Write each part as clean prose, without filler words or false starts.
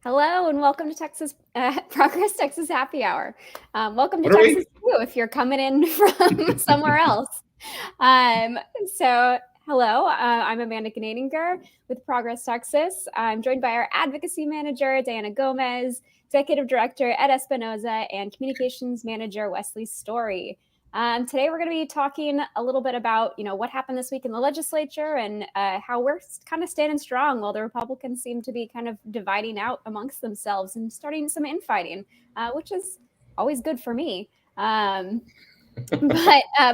Hello and welcome to Texas Progress Texas Happy Hour. Welcome to What are we? Texas too if you're coming in from somewhere else. Um, so hello, I'm Amanda Gnadinger with Progress Texas. I'm joined by our advocacy manager, Diana Gomez, executive director, Ed Espinoza, and communications manager, Wesley Story. Today we're going to be talking a little bit about, what happened this week in the legislature and how we're kind of standing strong while the Republicans seem to be kind of dividing out amongst themselves and starting some infighting, which is always good for me. But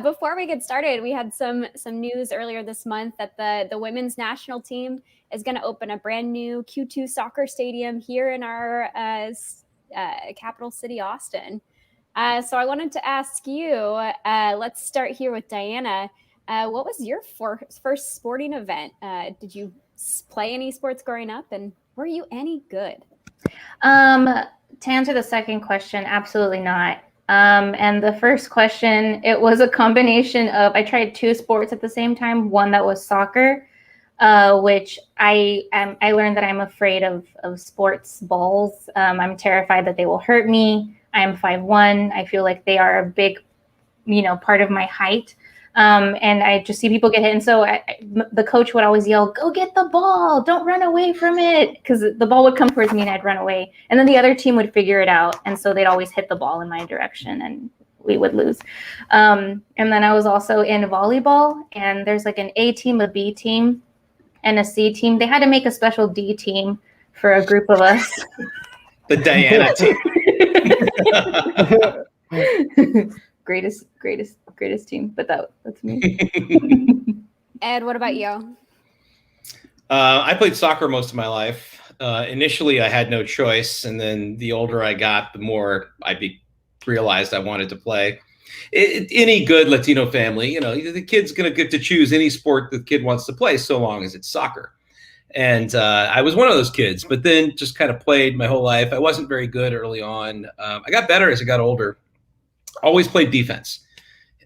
before we get started, we had some news earlier this month that the women's national team is going to open a brand new Q2 soccer stadium here in our capital city, Austin. So I wanted to ask you, let's start here with Diana. What was your first sporting event? Did you play any sports growing up, and were you any good? To answer the second question, absolutely not. And the first question, it was a combination of, I tried two sports at the same time. One that was soccer, which I learned that I'm afraid of sports balls. I'm terrified that they will hurt me. I am 5'1". I feel like they are a big, part of my height. And I just see people get hit. And so the coach would always yell, "Go get the ball. Don't run away from it." Because the ball would come towards me and I'd run away. And then the other team would figure it out. And so they'd always hit the ball in my direction and we would lose. And then I was also in volleyball, and there's like an A team, a B team, and a C team. They had to make a special D team for a group of us. The Diana team. greatest team, but that's me. Ed, what about you? I played soccer most of my life. Initially, I had no choice, and then the older I got, the more I realized I wanted to play. Any good Latino family, the kid's going to get to choose any sport the kid wants to play, so long as it's soccer. And I was one of those kids, but then just kind of played my whole life. I wasn't very good early on. I got better as I got older. Always played defense.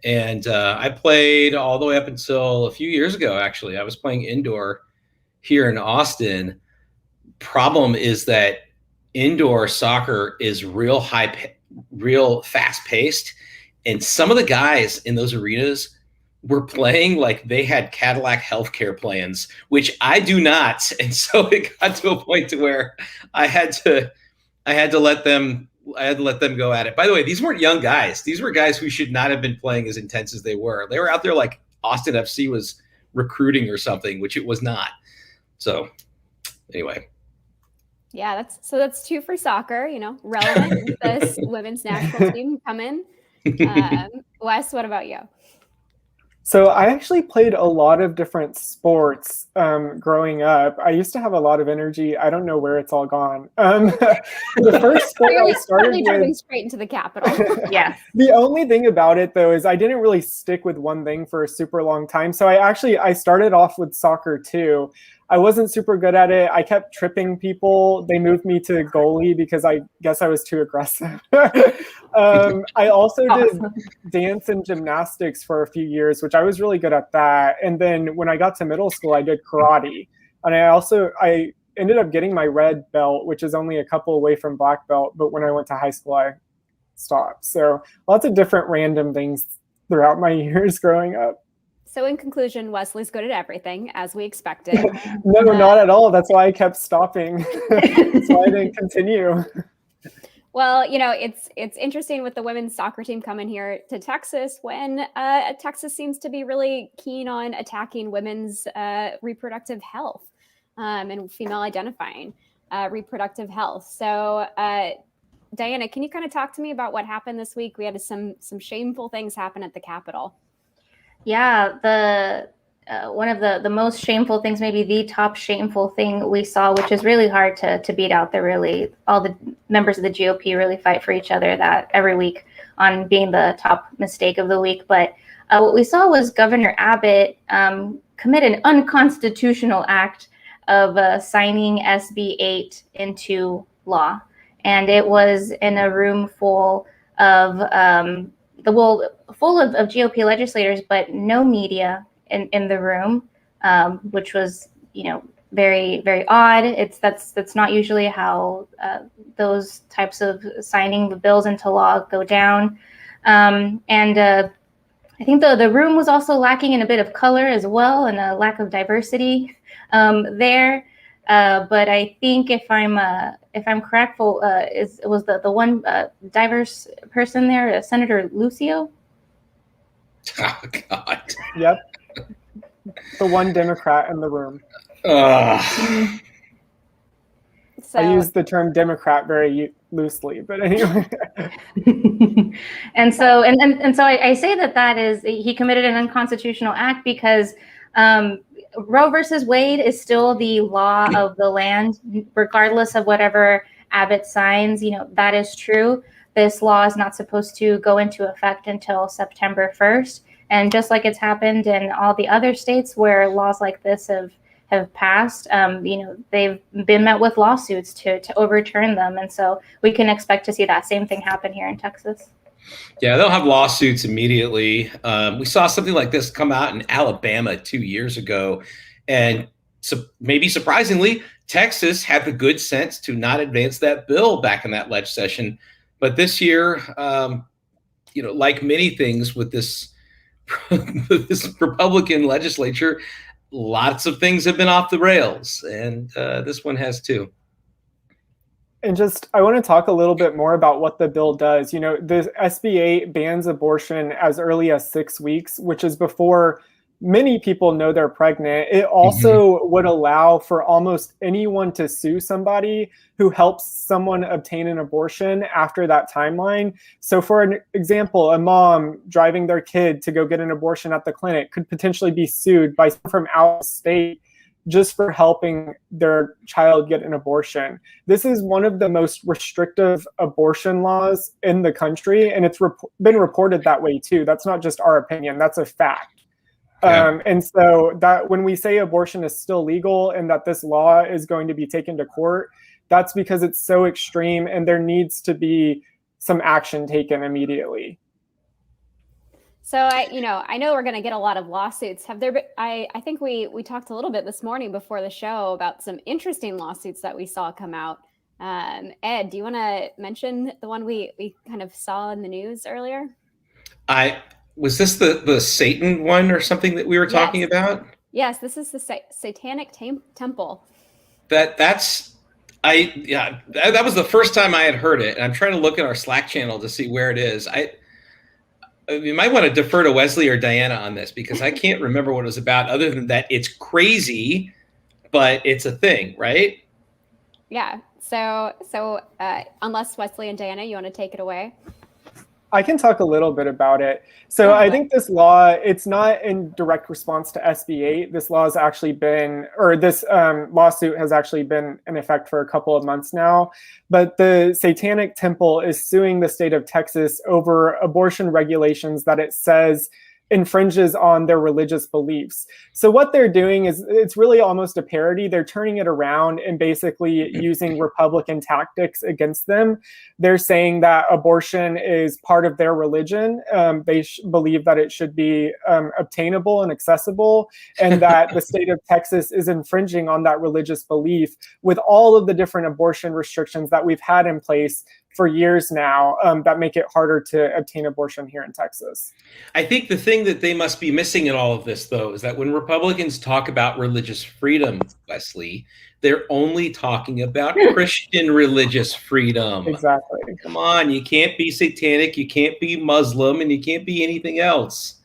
And I played all the way up until a few years ago, actually. I was playing indoor here in Austin. Problem is that indoor soccer is real fast paced. And some of the guys in those arenas were playing like they had Cadillac healthcare plans, which I do not. And so it got to a point to where I had to let them go at it. By the way, these weren't young guys. These were guys who should not have been playing as intense as they were. They were out there like Austin FC was recruiting or something, which it was not. So anyway. Yeah, that's two for soccer, relevant. This women's national team come in. Wes, what about you? So I actually played a lot of different sports growing up. I used to have a lot of energy. I don't know where it's all gone. The first sport I started driving straight into the Capitol. Yeah. The only thing about it, though, is I didn't really stick with one thing for a super long time. So I started off with soccer too. I wasn't super good at it. I kept tripping people. They moved me to goalie because I guess I was too aggressive. I also did dance and gymnastics for a few years, which I was really good at that. And then when I got to middle school, I did karate. And I ended up getting my red belt, which is only a couple away from black belt. But when I went to high school, I stopped. So lots of different random things throughout my years growing up. So in conclusion, Wesley's good at everything, as we expected. No, not at all. That's why I kept stopping. That's why I didn't continue. Well, it's interesting with the women's soccer team coming here to Texas when Texas seems to be really keen on attacking women's reproductive health and female identifying reproductive health. So Diana, can you kind of talk to me about what happened this week? We had some shameful things happen at the Capitol. Yeah, one of the most shameful things, maybe the top shameful thing we saw, which is really hard to beat out. All the members of the GOP really fight for each other that every week on being the top mistake of the week. But what we saw was Governor Abbott commit an unconstitutional act of signing SB 8 into law. And it was in a room full of GOP legislators, but no media in the room, which was, very, very odd. That's not usually how those types of signing the bills into law go down. I think the room was also lacking in a bit of color as well, and a lack of diversity there. But I think if I'm correct, it was the one diverse person there, Senator Lucio. Oh God. Yep. The one Democrat in the room. So, I use the term Democrat very loosely, but anyway. and so I say that is he committed an unconstitutional act because Roe versus Wade is still the law of the land, regardless of whatever Abbott signs. That is true. This law is not supposed to go into effect until September 1st. And just like it's happened in all the other states where laws like this have passed, they've been met with lawsuits to overturn them. And so we can expect to see that same thing happen here in Texas. Yeah, they'll have lawsuits immediately. We saw something like this come out in Alabama 2 years ago. And so maybe surprisingly, Texas had the good sense to not advance that bill back in that ledge session. But this year, like many things with this Republican legislature, lots of things have been off the rails, and this one has too. And I want to talk a little bit more about what the bill does. The SB 8 bans abortion as early as 6 weeks, which is before many people know they're pregnant. It also would allow for almost anyone to sue somebody who helps someone obtain an abortion after that timeline. So for an example, a mom driving their kid to go get an abortion at the clinic could potentially be sued by someone from out of state just for helping their child get an abortion. This is one of the most restrictive abortion laws in the country, and it's been reported that way too. That's not just our opinion, that's a fact. Yeah. And so that when we say abortion is still legal and that this law is going to be taken to court, that's because it's so extreme and there needs to be some action taken immediately. So I know we're going to get a lot of lawsuits. Have there been, I think we talked a little bit this morning before the show about some interesting lawsuits that we saw come out. Ed, do you want to mention the one we kind of saw in the news earlier? Was this the Satan one or something that we were talking about? Yes, this is the Satanic Temple. That was the first time I had heard it, and I'm trying to look at our Slack channel to see where it is. You might want to defer to Wesley or Diana on this because I can't remember what it was about. Other than that, it's crazy, but it's a thing, right? Yeah. So unless Wesley and Diana, you want to take it away? I can talk a little bit about it. So I think this law, it's not in direct response to SB 8. This law has actually been, or this lawsuit has actually been in effect for a couple of months now. But the Satanic Temple is suing the state of Texas over abortion regulations that it says infringes on their religious beliefs. So what they're doing is, it's really almost a parody. They're turning it around and basically using Republican tactics against them. They're saying that abortion is part of their religion. They believe that it should be obtainable and accessible, and that the state of Texas is infringing on that religious belief with all of the different abortion restrictions that we've had in place for years now that make it harder to obtain abortion here in Texas. I think the thing that they must be missing in all of this, though, is that when Republicans talk about religious freedom, Wesley, they're only talking about Christian religious freedom. Exactly. Come on, you can't be satanic, you can't be Muslim, and you can't be anything else.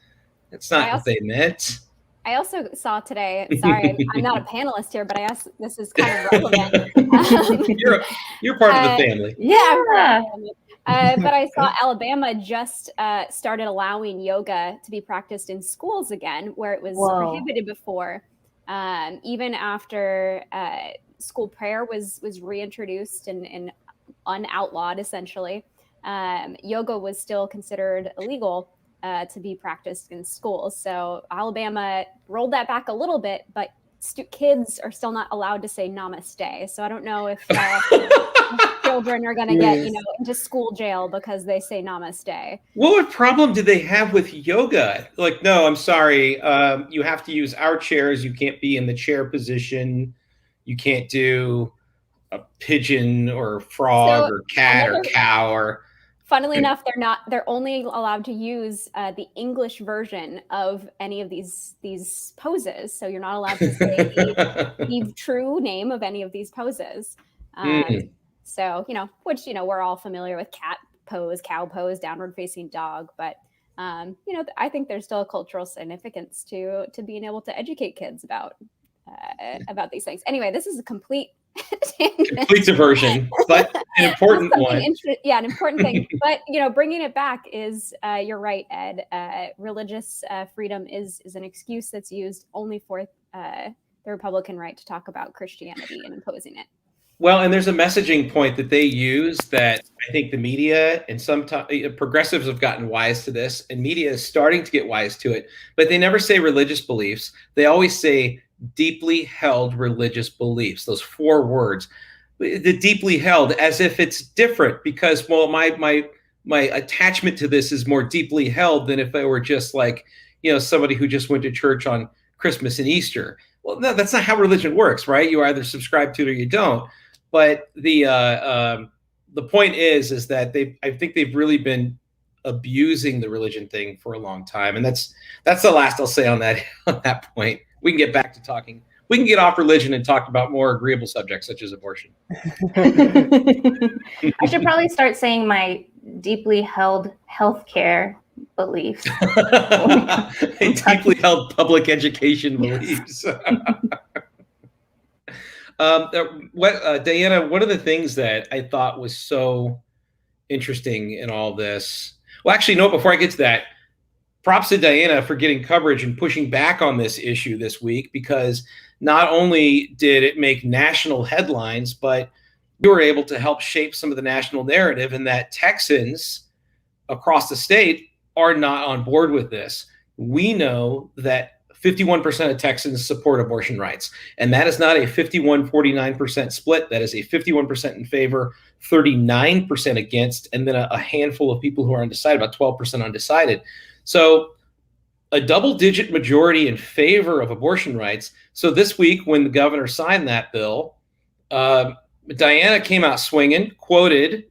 That's not what they meant. I also saw today, sorry, I'm not a panelist here, but I asked, this is kind of relevant. You're part of the family. Yeah. But I saw Alabama just started allowing yoga to be practiced in schools again, where it was prohibited before. Even after school prayer was reintroduced and unoutlawed, essentially, yoga was still considered illegal to be practiced in schools. So Alabama rolled that back a little bit, but kids are still not allowed to say namaste. So I don't know if children are going to get, into school jail because they say namaste. What problem do they have with yoga? Like, no, I'm sorry. You have to use our chairs. You can't be in the chair position. You can't do a pigeon or frog or cat or cow or. Funnily enough, they're only allowed to use the English version of any of these poses. So you're not allowed to say the true name of any of these poses. So, which, we're all familiar with cat pose, cow pose, downward facing dog. But, I think there's still a cultural significance to being able to educate kids about these things. Anyway, this is a complete diversion, but an important one. An important thing. But bringing it back is, you're right, Ed. Religious freedom is an excuse that's used only for the Republican right to talk about Christianity and imposing it. Well, and there's a messaging point that they use that I think the media and sometimes progressives have gotten wise to this, and media is starting to get wise to it. But they never say religious beliefs. They always say deeply held religious beliefs, those 4 words, the deeply held, as if it's different because, well, my attachment to this is more deeply held than if I were just like, somebody who just went to church on Christmas and Easter. Well, no, that's not how religion works, right? You either subscribe to it or you don't. But the point is that I think they've really been abusing the religion thing for a long time, and that's the last I'll say on that point. We can get back to talking. We can get off religion and talk about more agreeable subjects such as abortion. I should probably start saying my deeply held healthcare beliefs. Deeply held public education beliefs. Diana, one of the things that I thought was so interesting in all this. Well, actually, no, before I get to that, props to Diana for getting coverage and pushing back on this issue this week, because not only did it make national headlines, but you were able to help shape some of the national narrative, and that Texans across the state are not on board with this. We know that 51% of Texans support abortion rights, and that is not a 51-49% split. That is a 51% in favor, 39% against, and then a handful of people who are undecided, about 12% undecided. So a double-digit majority in favor of abortion rights. So this week, when the governor signed that bill, Diana came out swinging, quoted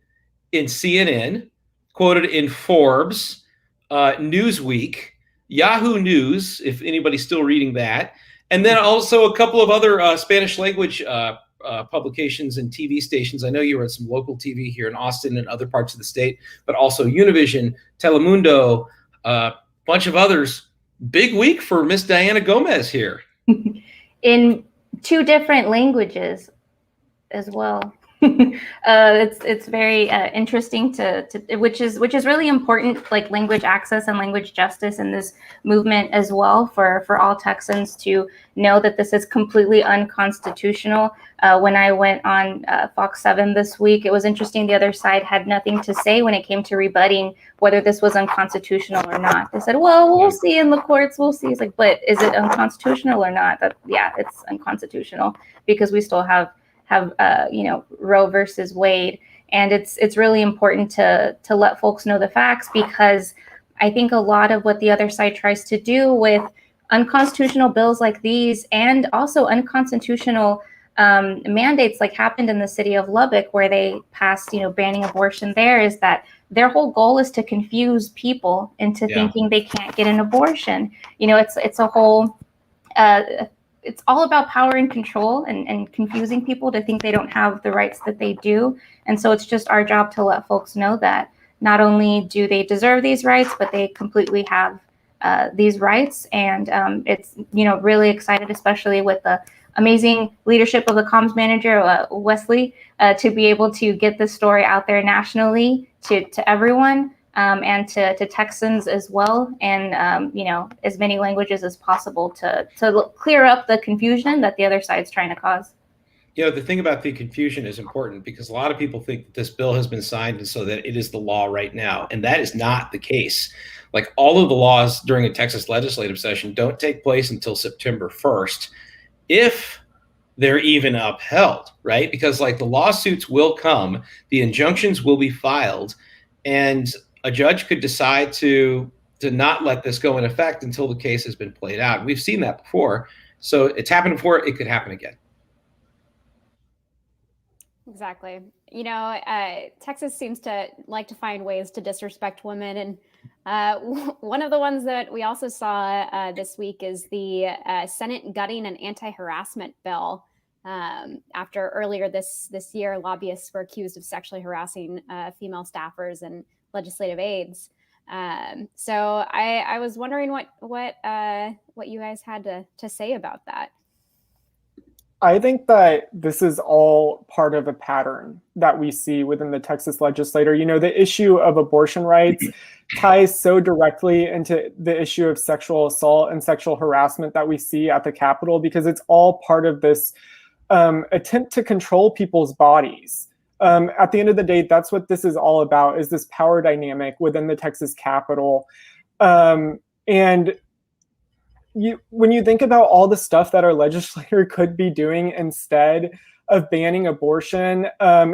in CNN, quoted in Forbes, Newsweek, Yahoo News, if anybody's still reading that, and then also a couple of other Spanish language publications and TV stations. I know you were at some local TV here in Austin and other parts of the state, but also Univision, Telemundo, a bunch of others. Big week for Miss Diana Gomez here. In 2 different languages as well. It's very interesting to which is really important, like language access and language justice in this movement as well, for all Texans to know that this is completely unconstitutional. When I went on Fox 7 this week, it was interesting. The other side had nothing to say when it came to rebutting whether this was unconstitutional or not. They said, well, we'll see in the courts, we'll see. It's like, but is it unconstitutional or not? Yeah, it's unconstitutional because we still have Roe versus Wade. And it's really important to let folks know the facts, because I think a lot of what the other side tries to do with unconstitutional bills like these, and also unconstitutional mandates like happened in the city of Lubbock, where they passed, banning abortion there, is that their whole goal is to confuse people into thinking they can't get an abortion. It's a whole it's all about power and control, and confusing people to think they don't have the rights that they do. And so it's just our job to let folks know that not only do they deserve these rights, but they completely have these rights. And it's, really excited, especially with the amazing leadership of the comms manager, Wesley, to be able to get this story out there nationally to everyone. And to Texans as well, and as many languages as possible to clear up the confusion that the other side's trying to cause. The thing about the confusion is important, because a lot of people think that this bill has been signed and so that it is the law right now, and that is not the case. Like, all of the laws during a Texas legislative session don't take place until September 1st, if they're even upheld, right? Because the lawsuits will come, the injunctions will be filed, and a judge could decide to not let this go in effect until the case has been played out. We've seen that before. So it's happened before. It could happen again. Exactly. You know, Texas seems to like to find ways to disrespect women. And one of the ones that we also saw this week is the Senate gutting an anti-harassment bill. After earlier this year, lobbyists were accused of sexually harassing female staffers and legislative aides. So I was wondering what you guys had to say about that. I think that this is all part of a pattern that we see within the Texas legislature. You know, the issue of abortion rights ties so directly into the issue of sexual assault and sexual harassment that we see at the Capitol, because it's all part of this attempt to control people's bodies. At the end of the day, that's what this is all about, is this power dynamic within the Texas Capitol. And when you think about all the stuff that our legislator could be doing instead of banning abortion,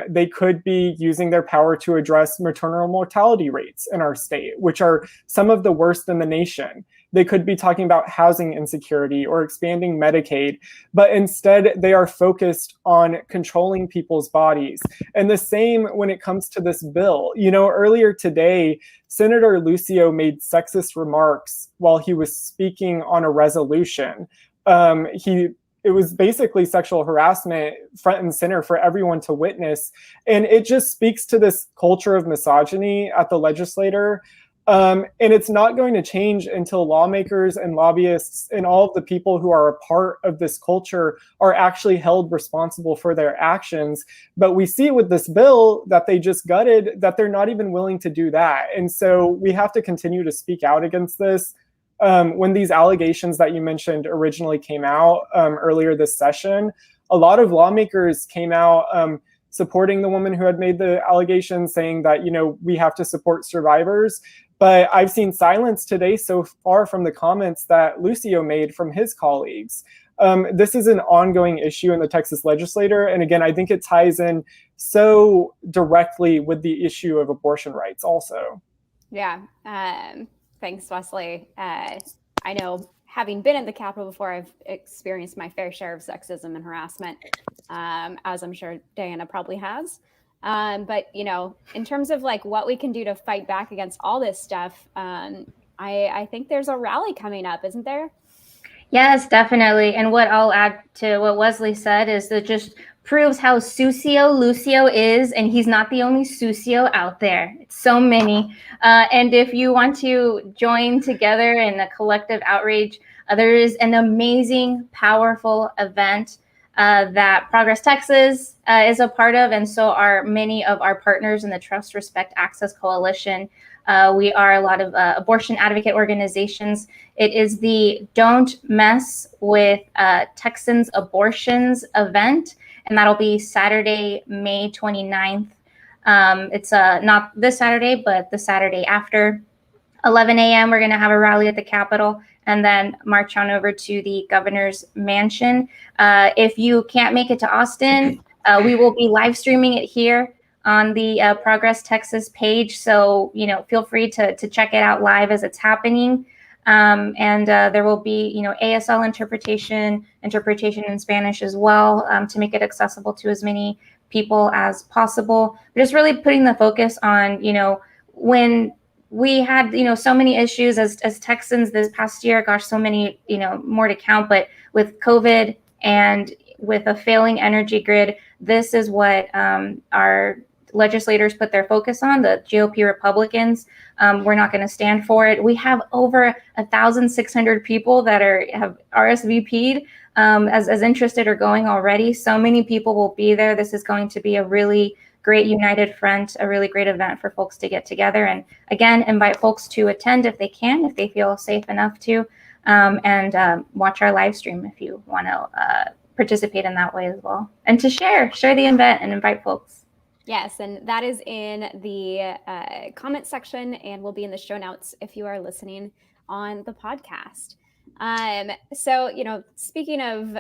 they could be using their power to address maternal mortality rates in our state, which are some of the worst in the nation. They could be talking about housing insecurity or expanding Medicaid, but instead they are focused on controlling people's bodies. And the same when it comes to this bill. You know, earlier today, Senator Lucio made sexist remarks while he was speaking on a resolution. It was basically sexual harassment front and center for everyone to witness. And it just speaks to this culture of misogyny at the legislature. And it's not going to change until lawmakers and lobbyists and all of the people who are a part of this culture are actually held responsible for their actions. But we see with this bill that they just gutted that they're not even willing to do that. And so we have to continue to speak out against this. When these allegations that you mentioned originally came out earlier this session, a lot of lawmakers came out supporting the woman who had made the allegations, saying that, you know, we have to support survivors. But I've seen silence today so far from the comments that Lucio made from his colleagues. This is an ongoing issue in the Texas legislature. And again, I think it ties in so directly with the issue of abortion rights also. Yeah. Thanks, Wesley. I know, having been in the Capitol before, I've experienced my fair share of sexism and harassment, as I'm sure Diana probably has. But, you know, in terms of like what we can do to fight back against all this stuff, I think there's a rally coming up, isn't there? Yes, definitely. And what I'll add to what Wesley said is that just proves how Lucio is, and he's not the only Sucio out there. It's so many. And if you want to join together in a collective outrage, there is an amazing, powerful event that Progress Texas is a part of, and so are many of our partners in the Trust, Respect, Access Coalition. We are a lot of abortion advocate organizations. It is the Don't Mess with Texans Abortions event, and that'll be Saturday, May 29th. It's not this Saturday, but the Saturday after. 11 a.m. We're going to have a rally at the Capitol and then march on over to the governor's mansion. If you can't make it to Austin, we will be live streaming it here on the Progress Texas page. So, you know, feel free to check it out live as it's happening. And there will be, you know, ASL interpretation in Spanish as well, to make it accessible to as many people as possible. But just really putting the focus on, you know, when we had, you know, so many issues as Texans this past year, gosh, so many, you know, more to count, but with COVID and with a failing energy grid, this is what our legislators put their focus on, the GOP Republicans. We're not going to stand for it. We have over 1,600 people that have RSVP'd as interested or going already. So many people will be there. This is going to be a really great united front, a really great event for folks to get together. And again, invite folks to attend if they can, if they feel safe enough to, and watch our live stream if you want to participate in that way as well. And to share the event and invite folks. Yes, and that is in the comment section and will be in the show notes if you are listening on the podcast. So, you know, speaking of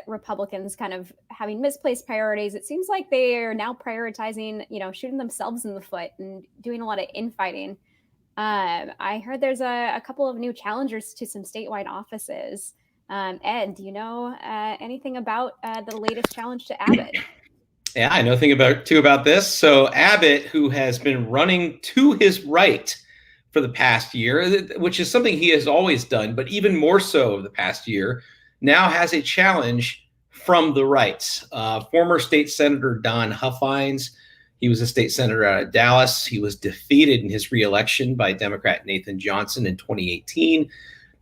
Republicans kind of having misplaced priorities, it seems like they are now prioritizing, you know, shooting themselves in the foot and doing a lot of infighting. I heard there's a couple of new challengers to some statewide offices. Ed, do you know anything about the latest challenge to Abbott? Yeah, I know a thing about this. So Abbott, who has been running to his right for the past year, which is something he has always done, but even more so over the past year, now has a challenge from the right. Former state senator Don Huffines, he was a state senator out of Dallas. He was defeated in his reelection by Democrat Nathan Johnson in 2018.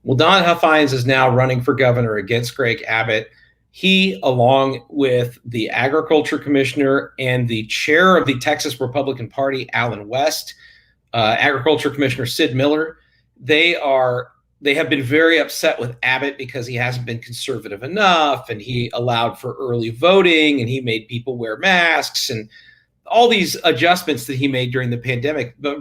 Well, Don Huffines is now running for governor against Greg Abbott. He, along with the agriculture commissioner and the chair of the Texas Republican Party, Alan West, agriculture commissioner Sid Miller, they have been very upset with Abbott because he hasn't been conservative enough, and he allowed for early voting, and he made people wear masks, and all these adjustments that he made during the pandemic. But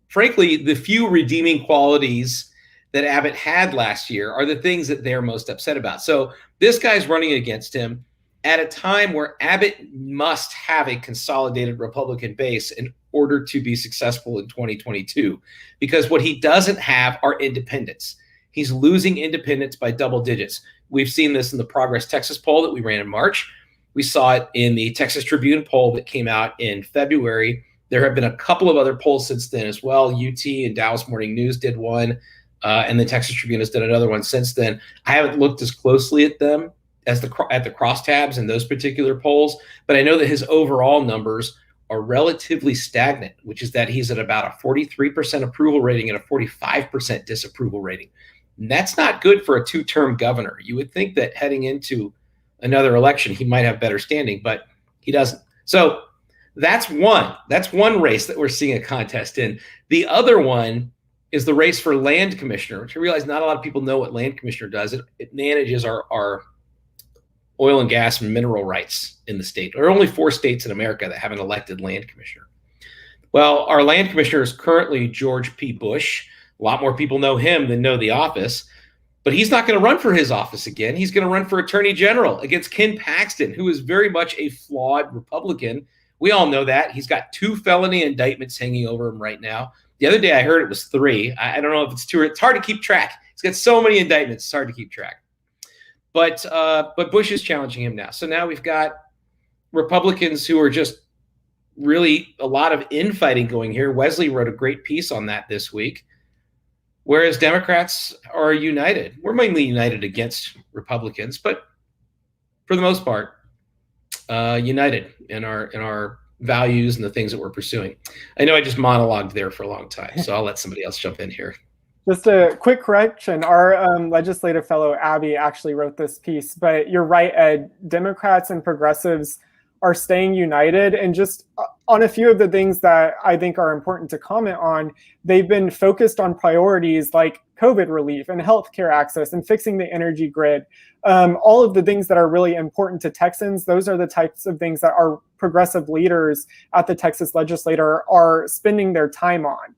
frankly, the few redeeming qualities that Abbott had last year are the things that they're most upset about. So this guy's running against him at a time where Abbott must have a consolidated Republican base in order to be successful in 2022, because what he doesn't have are independents. He's losing independents by double digits. We've seen this in the Progress Texas poll that we ran in March. We saw it in the Texas Tribune poll that came out in February. There have been a couple of other polls since then as well. UT and Dallas Morning News did one, and the Texas Tribune has done another one since then. I haven't looked as closely at them as at the crosstabs in those particular polls, but I know that his overall numbers are relatively stagnant, which is that he's at about a 43% approval rating and a 45% disapproval rating. And that's not good for a two-term governor. You would think that heading into another election, he might have better standing, but he doesn't. So that's one race that we're seeing a contest in. The other one is the race for land commissioner, which I realize not a lot of people know what land commissioner does. It manages our oil and gas and mineral rights in the state. There are only 4 states in America that have an elected land commissioner. Well, our land commissioner is currently George P. Bush. A lot more people know him than know the office, but he's not going to run for his office again. He's going to run for attorney general against Ken Paxton, who is very much a flawed Republican. We all know that. He's got 2 felony indictments hanging over him right now. The other day I heard it was 3. I don't know if it's 2 or it's hard to keep track. He's got so many indictments, it's hard to keep track. But Bush is challenging him now. So now we've got Republicans who are just really a lot of infighting going here. Wesley wrote a great piece on that this week, whereas Democrats are united. We're mainly united against Republicans, but for the most part, united in our values and the things that we're pursuing. I know I just monologued there for a long time, so I'll let somebody else jump in here. Just a quick correction. Our legislative fellow, Abby, actually wrote this piece, but you're right, Ed. Democrats and progressives are staying united. And just on a few of the things that I think are important to comment on, they've been focused on priorities like COVID relief and healthcare access and fixing the energy grid. All of the things that are really important to Texans, those are the types of things that our progressive leaders at the Texas legislature are spending their time on.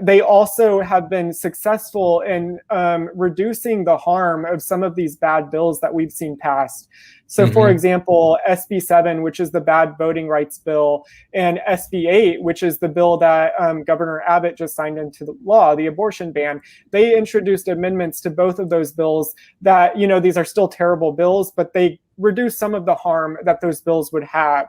They also have been successful in reducing the harm of some of these bad bills that we've seen passed. So, for example, SB 7, which is the bad voting rights bill, and SB 8, which is the bill that Governor Abbott just signed into the law, the abortion ban, they introduced amendments to both of those bills that, these are still terrible bills, but they reduce some of the harm that those bills would have.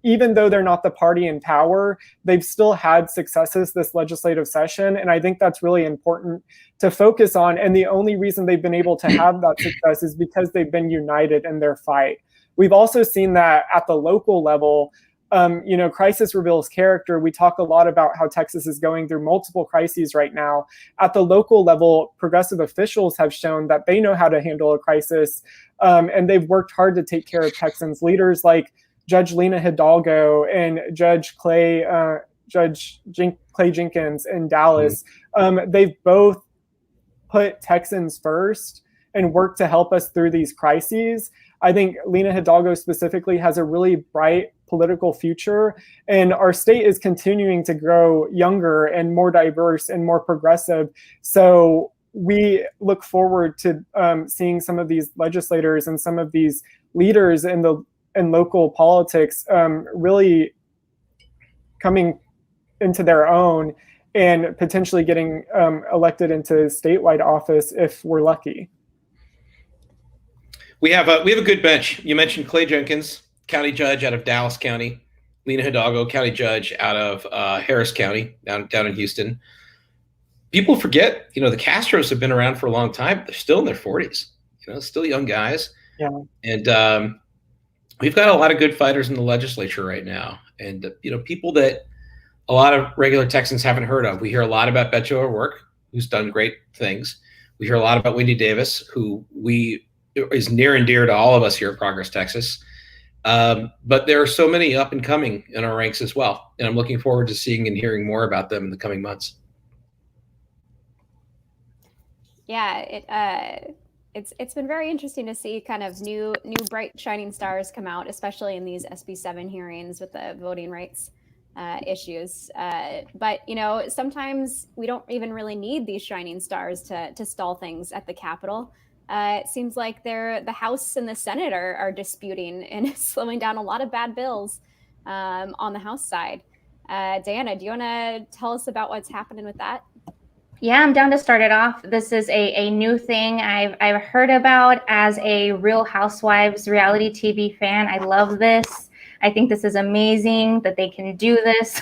Even though they're not the party in power, they've still had successes this legislative session. And I think that's really important to focus on. And the only reason they've been able to have that success is because they've been united in their fight. We've also seen that at the local level. Crisis reveals character. We talk a lot about how Texas is going through multiple crises right now. At the local level, progressive officials have shown that they know how to handle a crisis. And they've worked hard to take care of Texans. Leaders like Judge Lena Hidalgo and Judge Clay Jenkins in Dallas, they've both put Texans first and worked to help us through these crises. I think Lena Hidalgo specifically has a really bright political future, and our state is continuing to grow younger and more diverse and more progressive. So we look forward to seeing some of these legislators and some of these leaders in local politics really coming into their own and potentially getting elected into statewide office if we're lucky. We have a good bench. You mentioned Clay Jenkins. county judge out of Dallas County, Lena Hidalgo, county judge out of Harris County, down in Houston. People forget, the Castros have been around for a long time. They're still in their 40s, still young guys. Yeah. And we've got a lot of good fighters in the legislature right now. And, people that a lot of regular Texans haven't heard of. We hear a lot about Beto O'Rourke, who's done great things. We hear a lot about Wendy Davis, who is near and dear to all of us here at Progress Texas. But there are so many up and coming in our ranks as well. And I'm looking forward to seeing and hearing more about them in the coming months. Yeah, it's been very interesting to see kind of new bright shining stars come out, especially in these SB 7 hearings with the voting rights issues. But sometimes we don't even really need these shining stars to stall things at the Capitol. It seems like the House and the Senate are disputing and slowing down a lot of bad bills on the House side. Diana, do you want to tell us about what's happening with that? Yeah, I'm down to start it off. This is a new thing I've heard about as a Real Housewives reality TV fan. I love this. I think this is amazing that they can do this.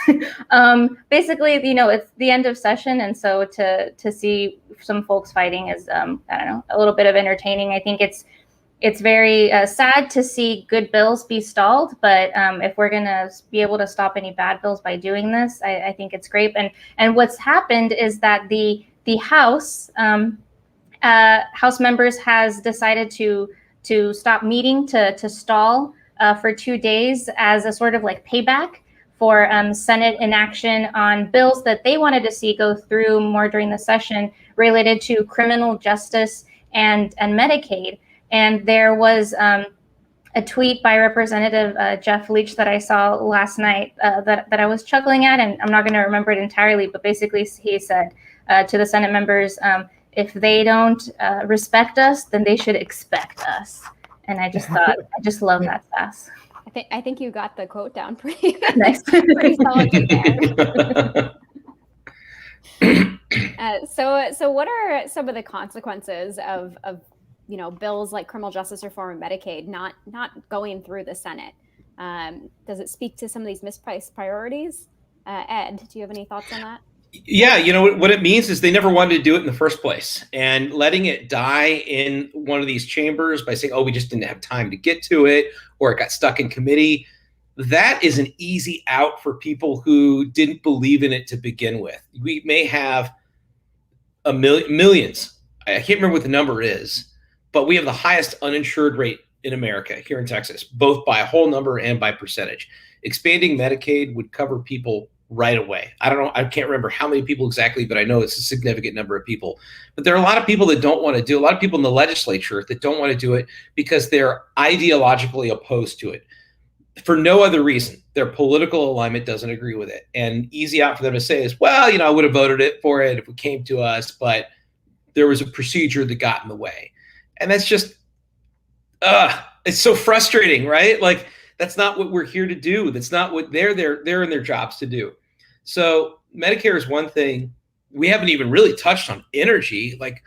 Basically, it's the end of session, and so to see some folks fighting is, I don't know, a little bit of entertaining. I think it's very sad to see good bills be stalled, but if we're gonna be able to stop any bad bills by doing this, I think it's great. And what's happened is that the House House members has decided to stop meeting to stall for 2 days as a sort of like payback for Senate inaction on bills that they wanted to see go through more during the session related to criminal justice and Medicaid. And there was a tweet by Representative Jeff Leach that I saw last night that I was chuckling at, and I'm not going to remember it entirely, but basically he said to the Senate members, if they don't respect us, then they should expect us. And I just thought, I just love that sass. I think you got the quote down pretty Nice. pretty solidly there. So what are some of the consequences of bills like criminal justice reform and Medicaid not going through the Senate? Does it speak to some of these misplaced priorities? Ed, do you have any thoughts on that? Yeah, what it means is they never wanted to do it in the first place, and letting it die in one of these chambers by saying, oh, we just didn't have time to get to it, or it got stuck in committee. That is an easy out for people who didn't believe in it to begin with. We may have millions. I can't remember what the number is, but we have the highest uninsured rate in America here in Texas, both by a whole number and by percentage. Expanding Medicaid would cover people right away. I don't know. I can't remember how many people exactly, but I know it's a significant number of people. But there are a lot of people that don't want to do, a lot of people in the legislature that don't want to do it because they're ideologically opposed to it for no other reason. Their political alignment doesn't agree with it. And easy out for them to say is, well, I would have voted for it if it came to us, but there was a procedure that got in the way. And that's just, it's so frustrating, right? Like, that's not what we're here to do. That's not what they're in their jobs to do. So Medicare is one thing. We haven't even really touched on energy. Like,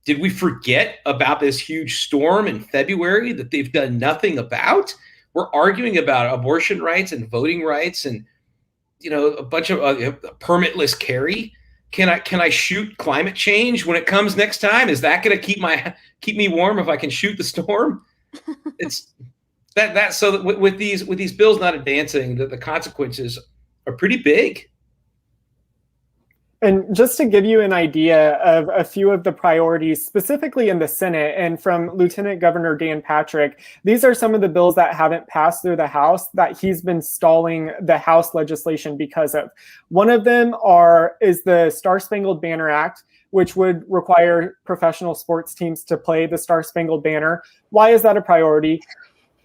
did we forget about this huge storm in February that they've done nothing about? We're arguing about abortion rights and voting rights and, a bunch of permitless carry. Can I shoot climate change when it comes next time? Is that going to keep me warm if I can shoot the storm? It's that. So with these bills not advancing, the consequences are pretty big. And just to give you an idea of a few of the priorities, specifically in the Senate and from Lieutenant Governor Dan Patrick, these are some of the bills that haven't passed through the House that he's been stalling the House legislation because of. One of them is the Star-Spangled Banner Act, which would require professional sports teams to play the Star-Spangled Banner. Why is that a priority?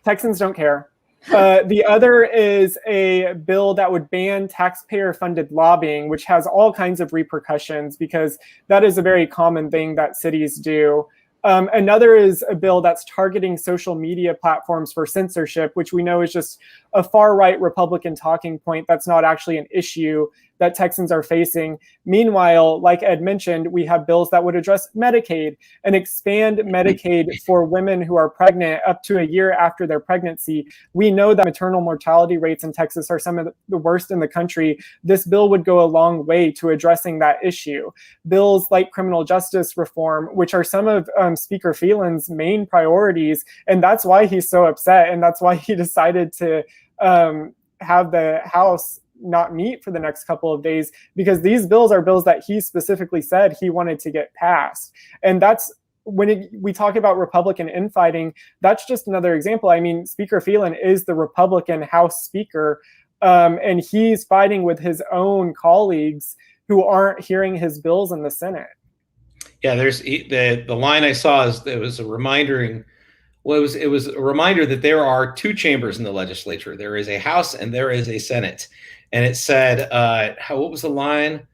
Texans don't care. The other is a bill that would ban taxpayer-funded lobbying, which has all kinds of repercussions because that is a very common thing that cities do. Another is a bill that's targeting social media platforms for censorship, which we know is just a far-right Republican talking point that's not actually an issue that Texans are facing. Meanwhile, like Ed mentioned, we have bills that would address Medicaid and expand Medicaid for women who are pregnant up to a year after their pregnancy. We know that maternal mortality rates in Texas are some of the worst in the country. This bill would go a long way to addressing that issue. Bills like criminal justice reform, which are some of Speaker Phelan's main priorities, and that's why he's so upset, and that's why he decided to have the House not meet for the next couple of days, because these bills are bills that he specifically said he wanted to get passed. And that's when we talk about Republican infighting, that's just another example. I mean, Speaker Phelan is the Republican House Speaker, and he's fighting with his own colleagues who aren't hearing his bills in the Senate. Yeah, there's the line I saw is it was a reminder. Well, it was a reminder that there are two chambers in the legislature. There is a House and there is a Senate. And it said, what was the line?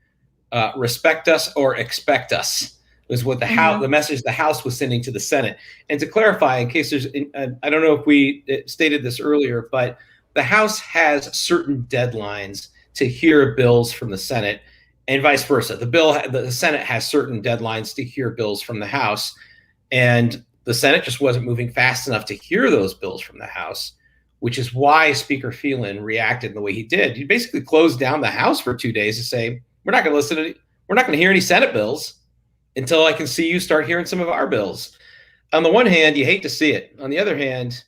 Respect us or expect us was what the House, the message the House was sending to the Senate. And to clarify, in case there's, I don't know if we stated this earlier, but the House has certain deadlines to hear bills from the Senate, and vice versa. The Senate has certain deadlines to hear bills from the House, and the Senate just wasn't moving fast enough to hear those bills from the House, which is why Speaker Phelan reacted the way he did. He basically closed down the House for 2 days to say, we're not going to hear any Senate bills until I can see you start hearing some of our bills. On the one hand, you hate to see it. On the other hand,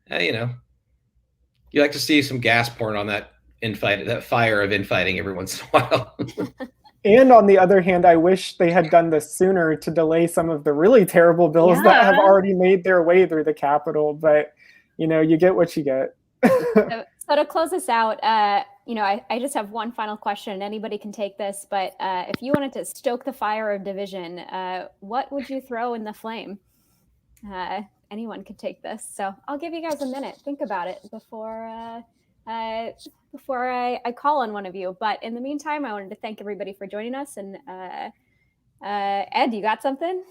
you like to see some gas pouring on that fire of infighting every once in a while. And on the other hand, I wish they had done this sooner to delay some of the really terrible bills that have already made their way through the Capitol. But, you get what you get. So to close this out, I just have one final question. Anybody can take this, but if you wanted to stoke the fire of division, what would you throw in the flame? Anyone could take this. So I'll give you guys a minute. Think about it before I call on one of you. But in the meantime, I wanted to thank everybody for joining us. And Ed, you got something?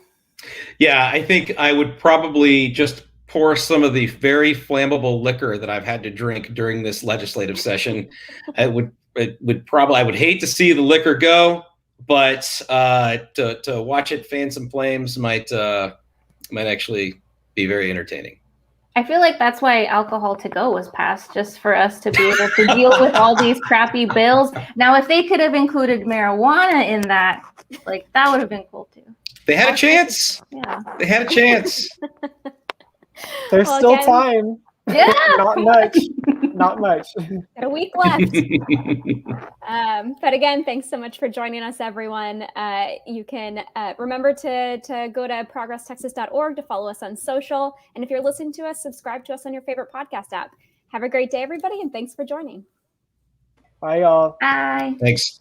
Yeah, I think I would probably just pour some of the very flammable liquor that I've had to drink during this legislative session. I would hate to see the liquor go, but to watch it fan some flames might actually be very entertaining. I feel like that's why alcohol to go was passed, just for us to be able to deal with all these crappy bills. Now, if they could have included marijuana in that, that would have been cool too. They had a chance. Yeah. They had a chance. There's still time. Yeah. Not much. Not much. Got a week left. But again, thanks so much for joining us, everyone. You can remember to go to progresstexas.org to follow us on social. And if you're listening to us, subscribe to us on your favorite podcast app. Have a great day, everybody, and thanks for joining. Bye, y'all. Bye. Thanks.